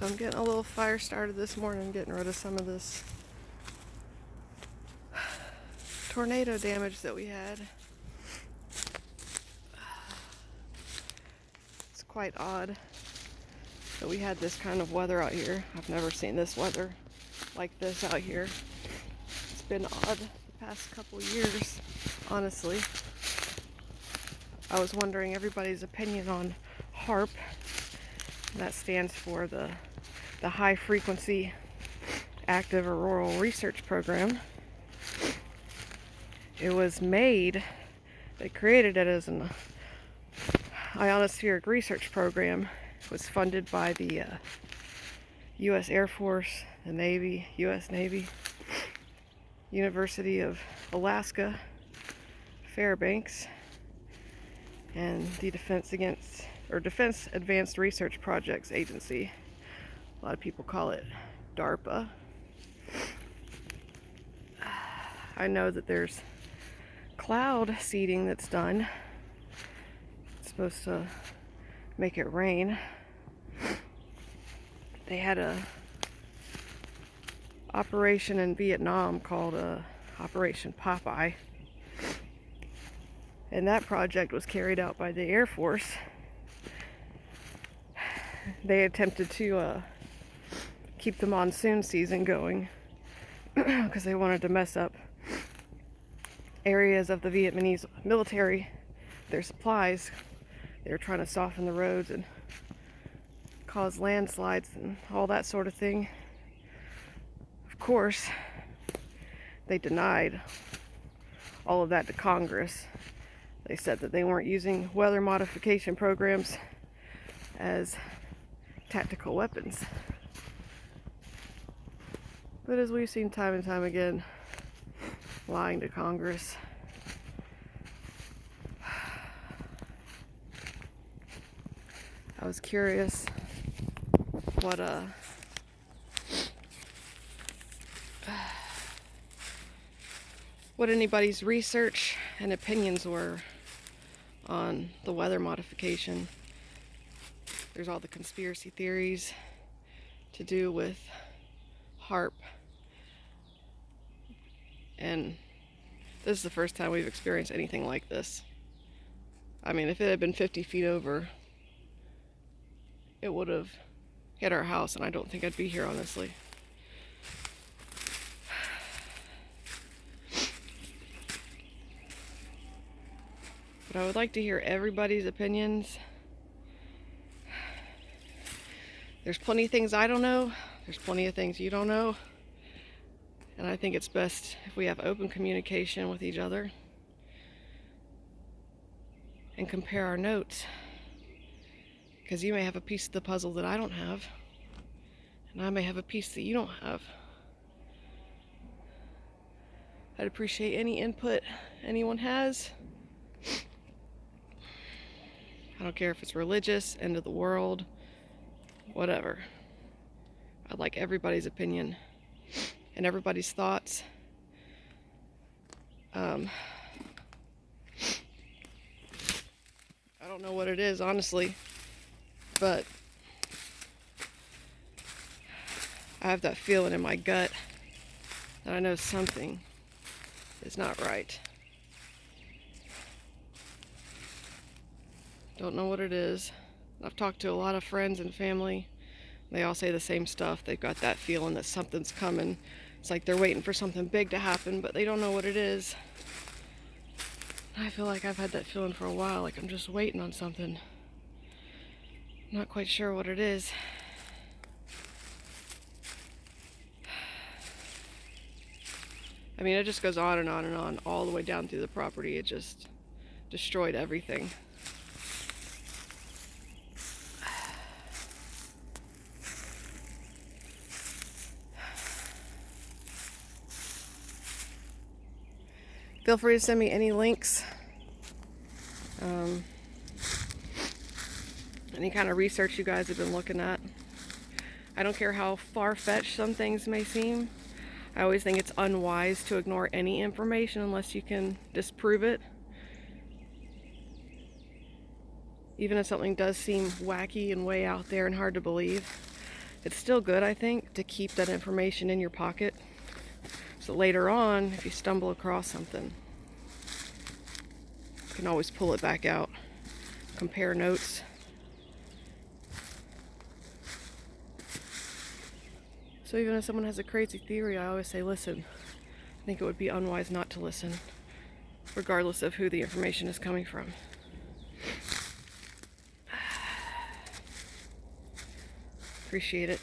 So I'm getting a little fire started this morning, getting rid of some of this tornado damage that we had. It's quite odd that we had this kind of weather out here. I've never seen this weather like this out here. It's been odd the past couple years, honestly. I was wondering everybody's opinion on HAARP. That stands for the High Frequency Active Auroral Research Program. It was made, they created it as an ionospheric research program. It was funded by the U.S. Air Force, the Navy, U.S. Navy, University of Alaska, Fairbanks, and the Defense Advanced Research Projects Agency. A lot of people call it DARPA. I know that there's cloud seeding that's done. It's supposed to make it rain. They had a operation in Vietnam called Operation Popeye. And that project was carried out by the Air Force. They attempted to keep the monsoon season going because they wanted to mess up areas of the Vietnamese military, their supplies. They were trying to soften the roads and cause landslides and all that sort of thing. Of course, they denied all of that to Congress. They said that they weren't using weather modification programs as tactical weapons. But as we've seen time and time again, lying to Congress. I was curious what anybody's research and opinions were on the weather modification. There's all the conspiracy theories to do with HAARP. And this is the first time we've experienced anything like this. I mean, if it had been 50 feet over, it would have hit our house, and I don't think I'd be here, honestly. But I would like to hear everybody's opinions. There's plenty of things I don't know. There's plenty of things you don't know. And I think it's best if we have open communication with each other and compare our notes. Because you may have a piece of the puzzle that I don't have, and I may have a piece that you don't have. I'd appreciate any input anyone has. I don't care if it's religious, end of the world, whatever. I'd like everybody's opinion and everybody's thoughts. I don't know what it is, honestly, but I have that feeling in my gut that I know something is not right. Don't know what it is. I've talked to a lot of friends and family. They all say the same stuff. They've got that feeling that something's coming. It's like they're waiting for something big to happen, but they don't know what it is. I feel like I've had that feeling for a while, like I'm just waiting on something. I'm not quite sure what it is. I mean, it just goes on and on and on, all the way down through the property. It just destroyed everything. Feel free to send me any links, any kind of research you guys have been looking at. I don't care how far-fetched some things may seem. I always think it's unwise to ignore any information unless you can disprove it. Even if something does seem wacky and way out there and hard to believe, it's still good, I think, to keep that information in your pocket. So later on, if you stumble across something, you can always pull it back out, compare notes. So even if someone has a crazy theory, I always say, listen. I think it would be unwise not to listen, regardless of who the information is coming from. Appreciate it.